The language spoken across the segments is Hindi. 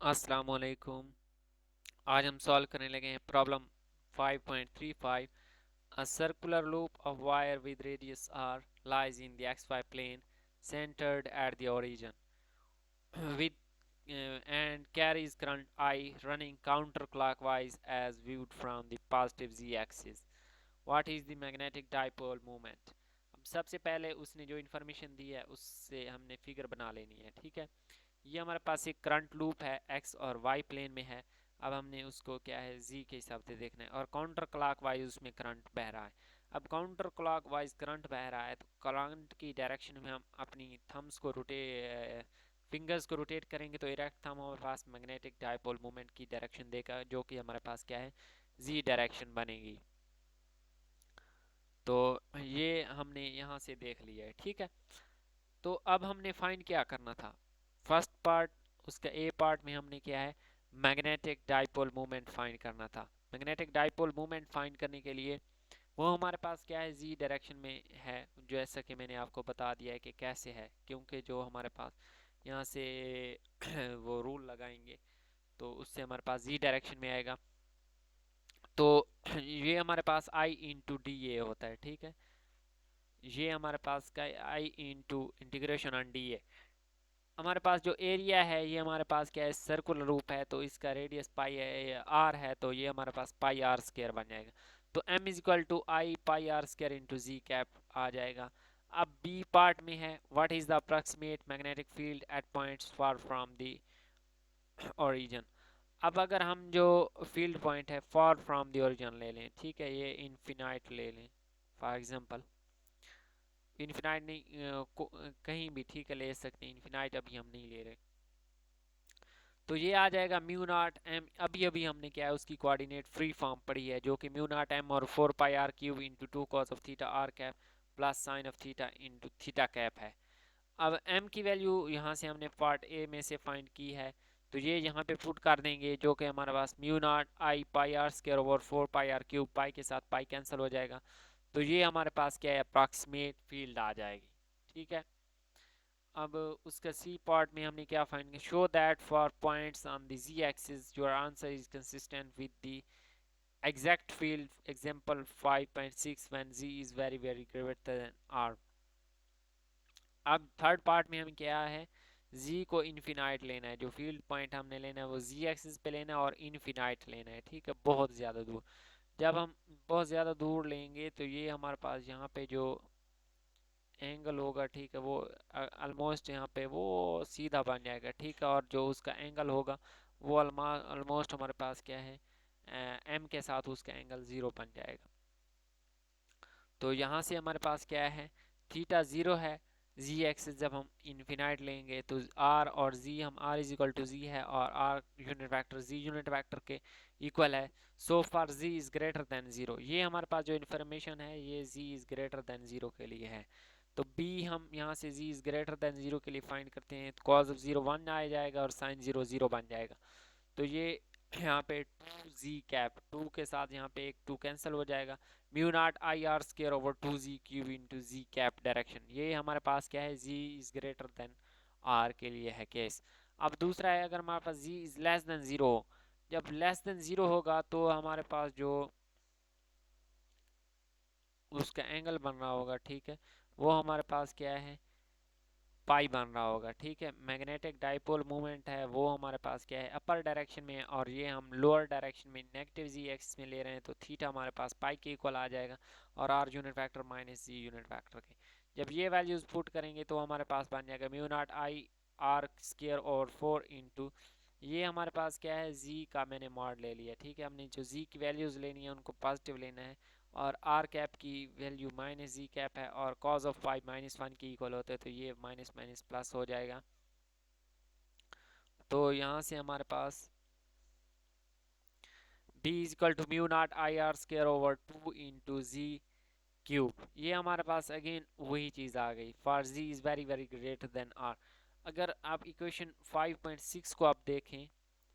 अस्सलाम वालेकुम। आज हम सॉल्व करने लगे हैं problem 5.35। A circular loop of wire with radius r lies in the xy plane centered at the origin with and carries current I running counterclockwise as viewed from the positive z axis. What is the magnetic dipole moment? अब सबसे पहले उसने जो इन्फॉर्मेशन दी है उससे हमने फिगर बना लेनी है। ठीक है, ये हमारे पास एक करंट लूप है, एक्स और वाई प्लेन में है। अब हमने उसको क्या है, जी के हिसाब से देखना है और काउंटर क्लॉक वाइज उसमें करंट बह रहा है। अब काउंटर क्लॉक वाइज करंट बह रहा है तो करंट की डायरेक्शन में हम अपनी थम्स को फिंगर्स को रोटेट करेंगे तो इरेक्ट थंब हमारे पास मैग्नेटिक डायपोल मोमेंट की डायरेक्शन देगा, जो कि हमारे पास क्या है, जी डायरेक्शन बनेगी। तो ये हमने यहाँ से देख लिया है। ठीक है, तो अब हमने फाइंड क्या करना था। फर्स्ट पार्ट, उसका ए पार्ट में हमने क्या है, मैग्नेटिक डाइपोल मोमेंट फाइंड करना था। मैग्नेटिक डाइपोल मोमेंट फाइंड करने के लिए वो हमारे पास क्या है, जी डायरेक्शन में है। जैसा कि मैंने आपको बता दिया है कि कैसे है, क्योंकि जो हमारे पास यहाँ से वो रूल लगाएंगे तो उससे हमारे पास जी डायरेक्शन में आएगा। तो ये हमारे पास आई इंटू डी ए होता है। ठीक है, ये हमारे पास का I into integration on D A. हमारे पास जो एरिया है ये हमारे पास क्या है, सर्कुलर रूप है, तो इसका रेडियस पाई है, आर है, तो ये हमारे पास पाई आर स्क्वायर बन जाएगा। तो M is equal to I pi R square into ji cap आ जाएगा। अब बी पार्ट में है, what is the approximate magnetic field at points far from the origin. अब अगर हम जो फील्ड पॉइंट है फार फ्रॉम द ओरिजिन ले लें, ठीक है, ये इन्फिनाइट ले लें फॉर एग्जांपल। इन्फिनाइट नहीं कहीं भी ठीक है ले सकते हैं, इन्फिनाइट अभी हम नहीं ले रहे। तो ये आ जाएगा म्यू नॉट एम। अभी अभी हमने क्या है, उसकी कोऑर्डिनेट फ्री फॉर्म पढ़ी है, जो कि म्यू नॉट एम और 4 pi R cube into 2 cos of theta R cap plus sine of theta into theta cap है। अब m की वैल्यू यहाँ से हमने पार्ट ए में से फाइंड की है, तो ये यहाँ पे पुट कर देंगे, जो कि हमारे पास mu naught I pi R square over 4 pi R cube, pi के साथ पाई कैंसिल हो जाएगा। तो ये हमारे पास क्या है, अप्रॉक्सीमेट फील्ड आ जाएगी। ठीक है, अब उसका सी पार्ट में हमने क्या फाइंड किया, show that for points on the z axis your answer is consistent with the exact field example 5.6 when z is very very greater than R. अब थर्ड पार्ट में हम क्या है, जी को इन्फिनाइट लेना है, जो फील्ड पॉइंट हमने लेना है वो जी एक्सिस पे लेना है और इन्फिनाइट लेना है। ठीक है, बहुत ज़्यादा दूर। जब हम बहुत ज़्यादा दूर लेंगे तो ये हमारे पास यहाँ पे जो एंगल होगा, ठीक है, वो ऑलमोस्ट यहाँ पे वो सीधा बन जाएगा। ठीक है, और जो उसका एंगल होगा वो ऑलमोस्ट हमारे पास क्या है, एम के साथ उसका एंगल ज़ीरो बन जाएगा। तो यहाँ से हमारे पास क्या है, थीटा ज़ीरो है। जी एक्सिस जब हम इन्फिनाइट लेंगे तो आर और जी, हम R is equal to z है और R unit vector z unit vector के इक्वल है। So for z is greater than zero, ये हमारे पास जो इन्फॉर्मेशन है ये z is greater than zero के लिए है। तो बी हम यहाँ से z is greater than zero के लिए फाइंड करते हैं, तो कॉज ऑफ ज़ीरो वन आ जाएगा और साइन ज़ीरो ज़ीरो बन जाएगा। तो ये यहाँ पे टू जी कैप, टू के साथ यहाँ पे एक टू कैंसिल हो जाएगा। Mu naught I R square over two z cube into ji cap direction, ये हमारे पास क्या है, z is greater than R के लिए है केस। अब दूसरा है, अगर हमारे पास z is less than zero, जब लेस देन ज़ीरो होगा तो हमारे पास जो उसका एंगल बन रहा होगा, ठीक है, वो हमारे पास क्या है, पाई बन रहा होगा। ठीक है, मैग्नेटिक डाइपोल मोमेंट है वो हमारे पास क्या है, अपर डायरेक्शन में, और ये हम लोअर डायरेक्शन में नेगेटिव जी एक्सिस में ले रहे हैं, तो थीटा हमारे पास पाई के इक्वल आ जाएगा और R unit vector minus z unit vector के। जब ये वैल्यूज पुट करेंगे तो हमारे पास बन जाएगा mu naught I R square और 4 इंटू, ये हमारे पास क्या है, जी का मैंने मॉड ले लिया। ठीक है, हमने जो जी की वैल्यूज लेनी है उनको पॉजिटिव लेना है, और आर कैप की वैल्यू माइनस जी कैप है, और cause of pi minus one के इक्वल होते हैं, तो ये माइनस माइनस प्लस हो जाएगा। तो यहाँ से हमारे पास d is equal to mu naught I R square over two into z cube, ये हमारे पास अगेन वही चीज़ आ गई, for z is very very greater than R. अगर आप इक्वेशन 5.6 को आप देखें,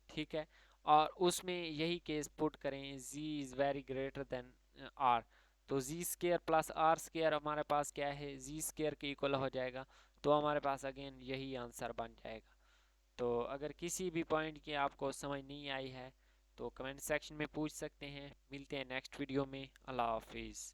ठीक है, और उसमें यही केस पुट करें, z is very greater than R, तो z square plus R square हमारे पास क्या है, जी स्केयर के इक्वल हो जाएगा, तो हमारे पास अगेन यही आंसर बन जाएगा। तो अगर किसी भी पॉइंट की आपको समझ नहीं आई है तो कमेंट सेक्शन में पूछ सकते हैं। मिलते हैं नेक्स्ट वीडियो में। अल्लाह हाफिज़।